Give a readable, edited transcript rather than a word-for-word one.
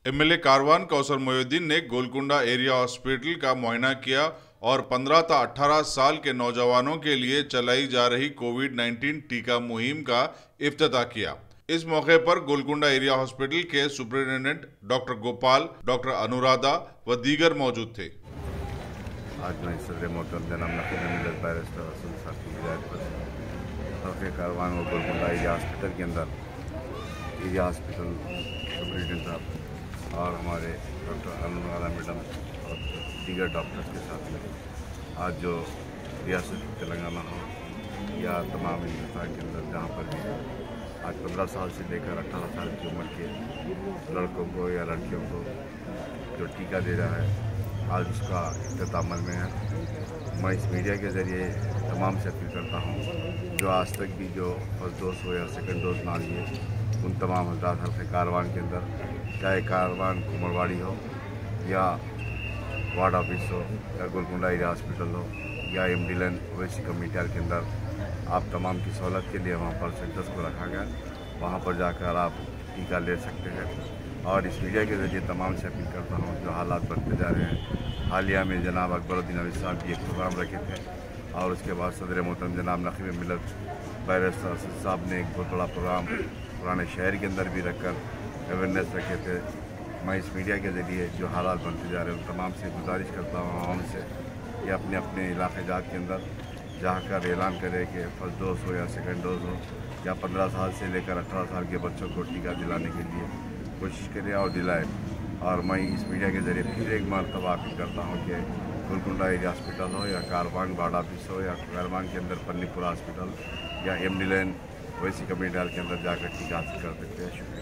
MLA Karwan Kausar Mohiuddin ने Golconda area hospital का मुआयना किया और 15 से 18 साल के नौजवानों के लिए चलाई जा रही कोविड-19 टीका मुहिम का इफ्तिताह किया। इस मौके पर गोलकुंडा एरिया हॉस्पिटल के superintendent doctor Gopal, doctor Anuradha व दीगर मौजूद थे। आज मैं सदर मोहतरम जनाब नकीब मिल्लत बैरिस्टर रसूल साहब की हिदायत पर हल्के कारवान और गोलकुंडा एरिया हॉस्पिटल के अंदर एरिया हॉस्पिटल सुपरिटेंडेंट साहब और हमारे डॉक्टर अनुराधा मैडम और दीगर डॉक्टर्स के साथ में आज जो रियासत तेलंगाना हो या तमाम हिंदुस्तान के अंदर जहाँ पर भी आज 15 साल से लेकर 18 साल की उम्र के लड़कों को या लड़कियों को जो टीका दे रहा है, आज उसका इख्तिताम में है। मैं इस मीडिया के ज़रिए तमाम से अपील करता हूँ जो आज तक भी जो फर्स्ट डोज हो या सेकंड डोज ना लिए, उन तमाम हजरात हल्के कारवान के अंदर, चाहे कारवान कुमरवाड़ी हो या वार्ड ऑफिस हो या गोलकुंडा एरिया हॉस्पिटल हो या एमडी लैन ओवैसी कम्युनिटी के अंदर, आप तमाम की सहूलत के लिए वहाँ पर सेंटर्स को रखा गया, वहाँ पर जाकर आप टीका ले सकते हैं। और इस मीडिया के ज़रिए तमाम से अपील करता हूँ जो हालात बढ़ते जा रहे हैं। हालिया में जनाब अकबरुद्दीन अवी साहब भी एक प्रोग्राम रखे थे और उसके बाद सदर मोहतरम जनाब नकीब मिल्लत बैरिस्टर साहब ने एक बहुत बड़ा प्रोग्राम पुराने शहर के अंदर भी रखकर अवेयरनेस रखे थे। मैं इस मीडिया के ज़रिए जो हालात बनते जा रहे हैं उन तमाम से गुजारिश करता हूँ आवाम से कि अपने अपने इलाके जात के अंदर जहाँ का ऐलान करे कि फर्स्ट डोज हो या सेकंड डोज हो या 15 साल से लेकर 18 साल के बच्चों को टीका दिलाने के लिए कोशिश करें और दिलाए। और मैं इस मीडिया के ज़रिए फिर एक मरतबा अपील करता हूँ कि गोलकुंडा एरिया हॉस्पिटल हो या कारवान वार्ड ऑफिस हो या कारवान के अंदर पन्नीपुरा हॉस्पिटल या एमडी लैन ओवैसी कम्युनिटी के अंदर जाकर टीका हासिल कर सकते हैं। शुक्रिया।